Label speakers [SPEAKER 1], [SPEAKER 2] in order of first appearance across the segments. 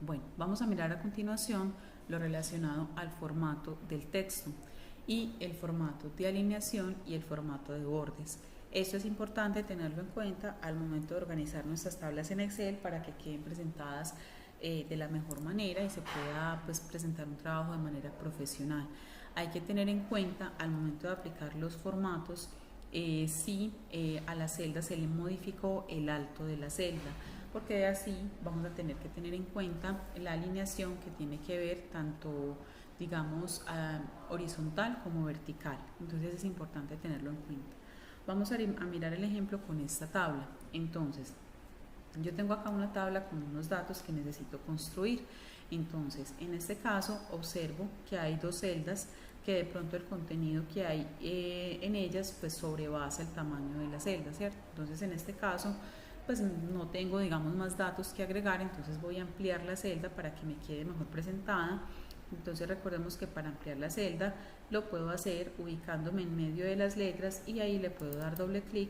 [SPEAKER 1] Bueno, vamos a mirar a continuación lo relacionado al formato del texto y el formato de alineación y el formato de bordes. Esto es importante tenerlo en cuenta al momento de organizar nuestras tablas en Excel para que queden presentadas de la mejor manera y se pueda presentar un trabajo de manera profesional. Hay que tener en cuenta al momento de aplicar los formatos si a la celda se le modificó el alto de la celda, porque así vamos a tener que tener en cuenta la alineación que tiene que ver tanto, digamos, horizontal como vertical. Entonces es importante tenerlo en cuenta. Vamos a mirar el ejemplo con esta tabla. Entonces, yo tengo acá una tabla con unos datos que necesito construir. Entonces, en este caso, observo que hay dos celdas que de pronto el contenido que hay en ellas pues sobrepasa el tamaño de la celda, ¿cierto? Entonces, en este caso, pues no tengo, digamos, más datos que agregar, entonces voy a ampliar la celda para que me quede mejor presentada. Entonces recordemos que para ampliar la celda lo puedo hacer ubicándome en medio de las letras y ahí le puedo dar doble clic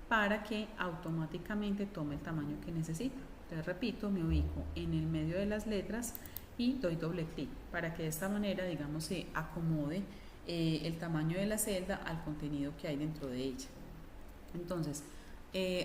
[SPEAKER 1] para que automáticamente tome el tamaño que necesito. Entonces repito, me ubico en el medio de las letras y doy doble clic para que de esta manera, digamos, se acomode el tamaño de la celda al contenido que hay dentro de ella. Entonces,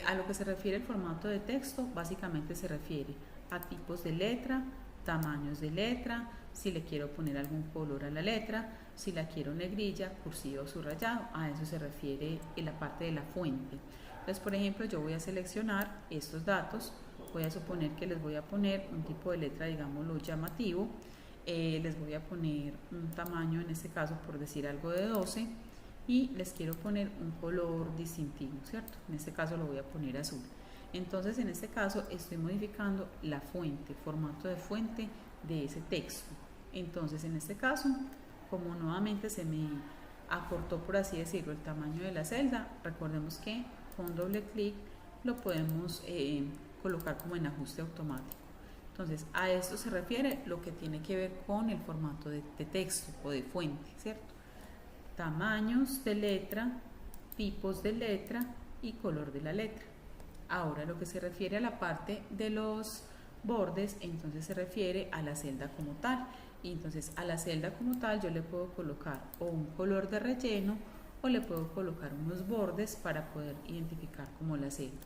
[SPEAKER 1] a lo que se refiere el formato de texto, básicamente se refiere a tipos de letra, tamaños de letra, si le quiero poner algún color a la letra, si la quiero negrilla, cursiva o subrayado, a eso se refiere en la parte de la fuente. Entonces, por ejemplo, yo voy a seleccionar estos datos, voy a suponer que les voy a poner un tipo de letra, digámoslo, llamativo, les voy a poner un tamaño, en este caso, por decir algo de 12, y les quiero poner un color distintivo, ¿cierto? En este caso lo voy a poner azul. Entonces, en este caso estoy modificando la fuente, formato de fuente de ese texto. Entonces, en este caso, como nuevamente se me acortó, por así decirlo, el tamaño de la celda, recordemos que con doble clic lo podemos colocar como en ajuste automático. Entonces, a esto se refiere lo que tiene que ver con el formato de texto o de fuente, ¿cierto? Tamaños de letra, tipos de letra y color de la letra. Ahora, lo que se refiere a la parte de los bordes, entonces se refiere a la celda como tal. Y entonces a la celda como tal yo le puedo colocar o un color de relleno o le puedo colocar unos bordes para poder identificar como la celda.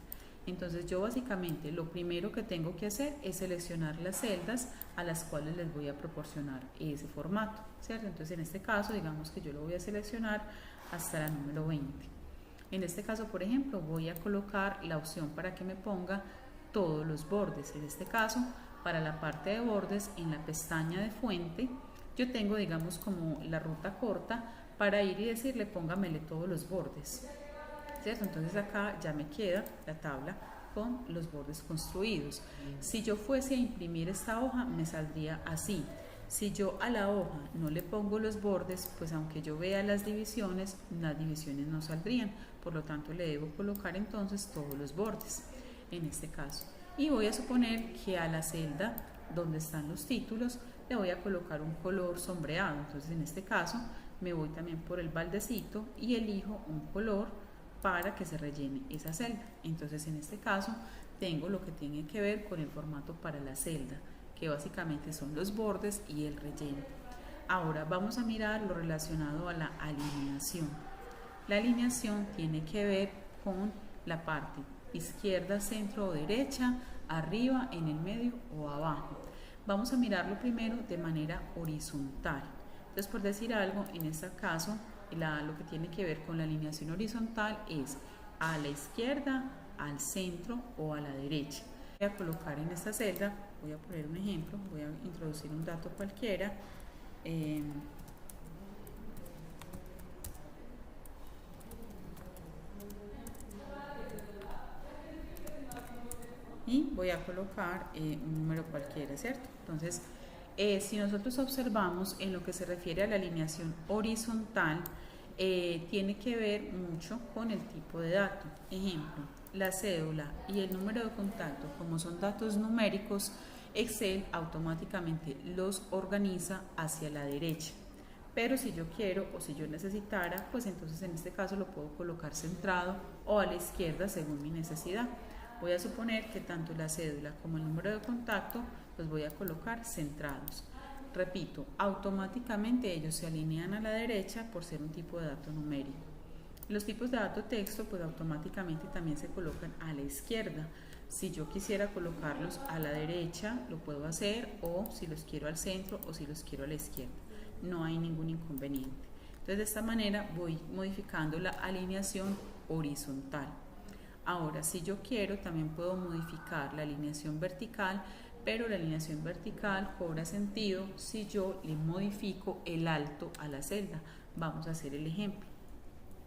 [SPEAKER 1] Entonces yo básicamente lo primero que tengo que hacer es seleccionar las celdas a las cuales les voy a proporcionar ese formato, ¿cierto? Entonces en este caso digamos que yo lo voy a seleccionar hasta la número 20. En este caso, por ejemplo, voy a colocar la opción para que me ponga todos los bordes. En este caso, para la parte de bordes, en la pestaña de fuente, yo tengo, digamos, como la ruta corta para ir y decirle, póngamele todos los bordes, ¿cierto? Entonces acá ya me queda la tabla con los bordes construidos. Si yo fuese a imprimir esta hoja, me saldría así. Si yo a la hoja no le pongo los bordes, pues aunque yo vea las divisiones no saldrían. Por lo tanto, le debo colocar entonces todos los bordes, en este caso. Y voy a suponer que a la celda donde están los títulos le voy a colocar un color sombreado. Entonces, en este caso, me voy también por el baldecito y elijo un color para que se rellene esa celda. Entonces, en este caso, tengo lo que tiene que ver con el formato para la celda, que básicamente son los bordes y el relleno. Ahora vamos a mirar lo relacionado a la alineación. La alineación tiene que ver con la parte izquierda, centro o derecha, arriba, en el medio o abajo. Vamos a mirarlo primero de manera horizontal. Entonces, por decir algo, en este caso, lo que tiene que ver con la alineación horizontal es a la izquierda, al centro o a la derecha. Voy a colocar en esta celda, voy a poner un ejemplo, voy a introducir un dato cualquiera. Y voy a colocar un número cualquiera, ¿cierto? Entonces, si nosotros observamos en lo que se refiere a la alineación horizontal, tiene que ver mucho con el tipo de dato. Ejemplo, la cédula y el número de contacto, como son datos numéricos, Excel automáticamente los organiza hacia la derecha. Pero si yo quiero o si yo necesitara, pues entonces en este caso lo puedo colocar centrado o a la izquierda según mi necesidad. Voy a suponer que tanto la cédula como el número de contacto los voy a colocar centrados. Repito, automáticamente ellos se alinean a la derecha por ser un tipo de dato numérico. Los tipos de dato texto pues automáticamente también se colocan a la izquierda. Si yo quisiera colocarlos a la derecha, lo puedo hacer, o si los quiero al centro o si los quiero a la izquierda. No hay ningún inconveniente. Entonces de esta manera voy modificando la alineación horizontal. Ahora, si yo quiero, también puedo modificar la alineación vertical, pero la alineación vertical cobra sentido si yo le modifico el alto a la celda. Vamos a hacer el ejemplo.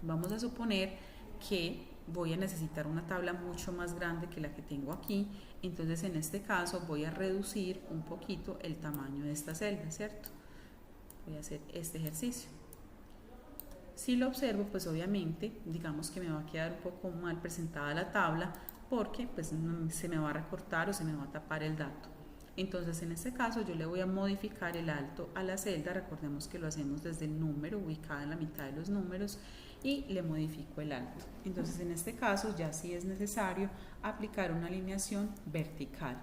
[SPEAKER 1] Vamos a suponer que voy a necesitar una tabla mucho más grande que la que tengo aquí, entonces en este caso voy a reducir un poquito el tamaño de esta celda, ¿cierto? Voy a hacer este ejercicio. Si lo observo, pues obviamente, digamos que me va a quedar un poco mal presentada la tabla porque pues se me va a recortar o se me va a tapar el dato. Entonces en este caso yo le voy a modificar el alto a la celda, recordemos que lo hacemos desde el número, ubicada en la mitad de los números, y le modifico el alto. Entonces en este caso ya sí es necesario aplicar una alineación vertical.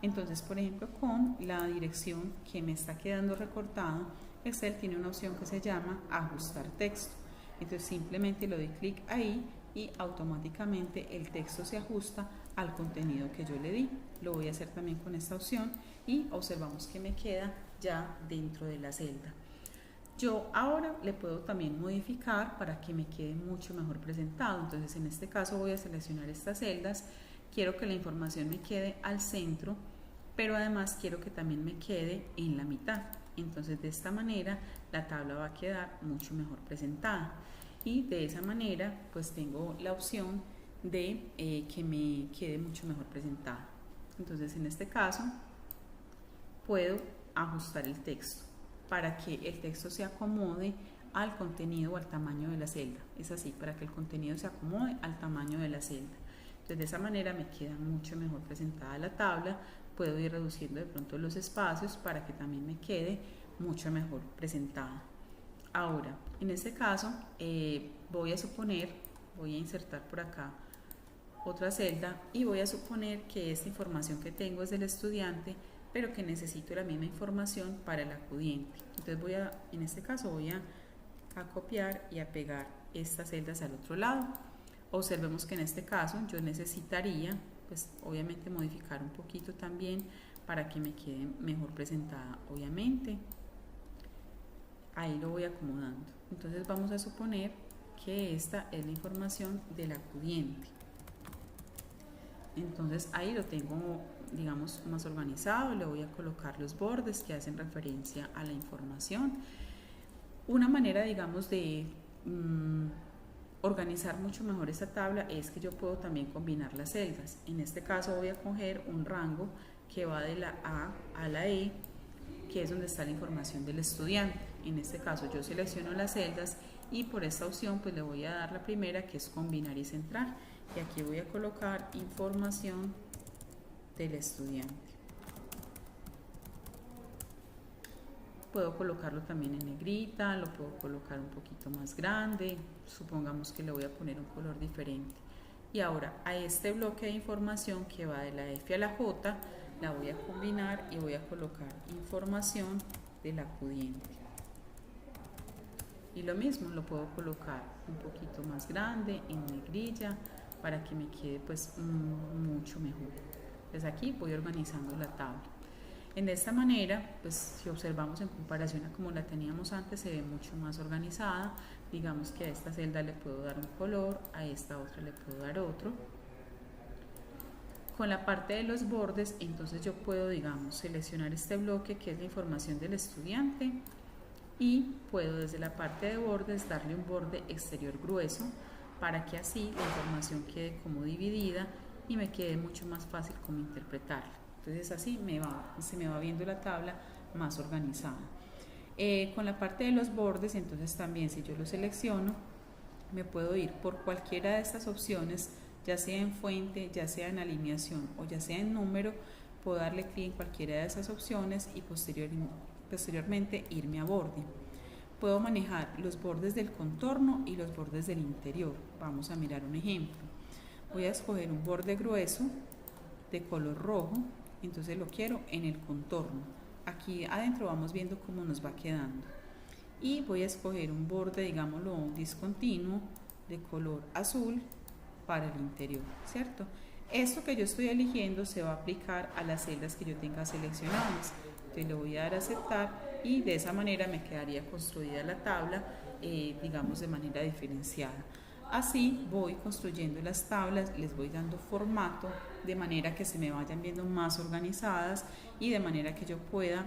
[SPEAKER 1] Entonces, por ejemplo, con la dirección que me está quedando recortada, Excel tiene una opción que se llama ajustar texto. Entonces simplemente le doy clic ahí y automáticamente el texto se ajusta al contenido que yo le di. Lo voy a hacer también con esta opción y observamos que me queda ya dentro de la celda. Yo ahora le puedo también modificar para que me quede mucho mejor presentado. Entonces en este caso voy a seleccionar estas celdas, quiero que la información me quede al centro, pero además quiero que también me quede en la mitad. Entonces de esta manera la tabla va a quedar mucho mejor presentada y de esa manera pues tengo la opción de que me quede mucho mejor presentada. Entonces en este caso puedo ajustar el texto para que el texto se acomode al contenido o al tamaño de la celda. Es así, para que el contenido se acomode al tamaño de la celda. Entonces de esa manera me queda mucho mejor presentada la tabla. Puedo ir reduciendo de pronto los espacios para que también me quede mucho mejor presentada. Ahora, en este caso voy a insertar por acá otra celda y voy a suponer que esta información que tengo es del estudiante, pero que necesito la misma información para el acudiente. Entonces en este caso voy a copiar y a pegar estas celdas al otro lado. Observemos que en este caso yo necesitaría pues obviamente modificar un poquito también para que me quede mejor presentada. Obviamente ahí lo voy acomodando. Entonces vamos a suponer que esta es la información del acudiente. Entonces ahí lo tengo, digamos, más organizado. Le voy a colocar los bordes que hacen referencia a la información. Una manera, digamos, de organizar mucho mejor esta tabla es que yo puedo también combinar las celdas. En este caso voy a coger un rango que va de la A a la E, que es donde está la información del estudiante. En este caso yo selecciono las celdas y por esta opción pues le voy a dar la primera, que es combinar y centrar, y aquí voy a colocar información del estudiante. Puedo colocarlo también en negrita, lo puedo colocar un poquito más grande, supongamos que le voy a poner un color diferente. Y ahora a este bloque de información que va de la F a la J, la voy a combinar y voy a colocar información del acudiente. Y lo mismo, lo puedo colocar un poquito más grande, en negrilla, para que me quede pues mucho mejor. Entonces aquí voy organizando la tabla. De esta manera, pues si observamos en comparación a como la teníamos antes, se ve mucho más organizada. Digamos que a esta celda le puedo dar un color, a esta otra le puedo dar otro. Con la parte de los bordes, entonces yo puedo, digamos, seleccionar este bloque que es la información del estudiante y puedo desde la parte de bordes darle un borde exterior grueso para que así la información quede como dividida y me quede mucho más fácil como interpretarla. Entonces así se me va viendo la tabla más organizada. Con la parte de los bordes, entonces también si yo lo selecciono, me puedo ir por cualquiera de estas opciones, ya sea en fuente, ya sea en alineación o ya sea en número. Puedo darle clic en cualquiera de esas opciones y posteriormente irme a borde. Puedo manejar los bordes del contorno y los bordes del interior. Vamos a mirar un ejemplo. voy a escoger un borde grueso de color rojo, entonces lo quiero en el contorno. Aquí adentro vamos viendo cómo nos va quedando. Y voy a escoger un borde, digámoslo, discontinuo de color azul para el interior, ¿cierto? Esto que yo estoy eligiendo se va a aplicar a las celdas que yo tenga seleccionadas. Entonces le voy a dar a aceptar y de esa manera me quedaría construida la tabla, digamos, de manera diferenciada. Así voy construyendo las tablas, les voy dando formato de manera que se me vayan viendo más organizadas y de manera que yo pueda,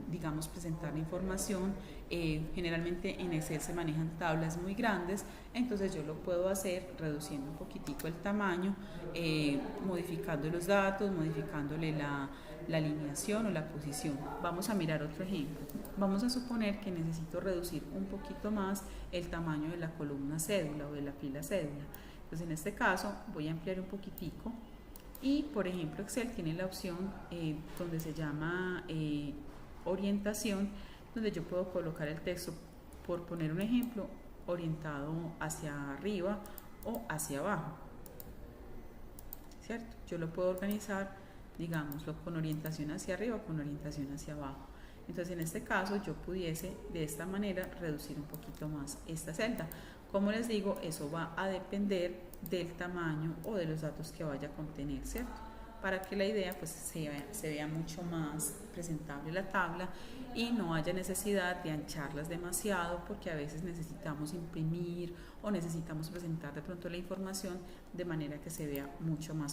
[SPEAKER 1] digamos, presentar la información. Generalmente en Excel se manejan tablas muy grandes, entonces yo lo puedo hacer reduciendo un poquitico el tamaño, modificando los datos, modificándole la alineación o la posición. Vamos a mirar otro ejemplo. Vamos a suponer que necesito reducir un poquito más el tamaño de la columna cédula o de la fila cédula. Entonces en este caso voy a ampliar un poquitico y por ejemplo Excel tiene la opción donde se llama orientación, donde yo puedo colocar el texto, por poner un ejemplo, orientado hacia arriba o hacia abajo, ¿cierto? Yo lo puedo organizar, digámoslo, con orientación hacia arriba o con orientación hacia abajo. Entonces en este caso yo pudiese de esta manera reducir un poquito más esta celda. Como les digo, eso va a depender del tamaño o de los datos que vaya a contener, ¿cierto? Para que la idea pues se vea mucho más presentable la tabla y no haya necesidad de ancharlas demasiado, porque a veces necesitamos imprimir o necesitamos presentar de pronto la información de manera que se vea mucho más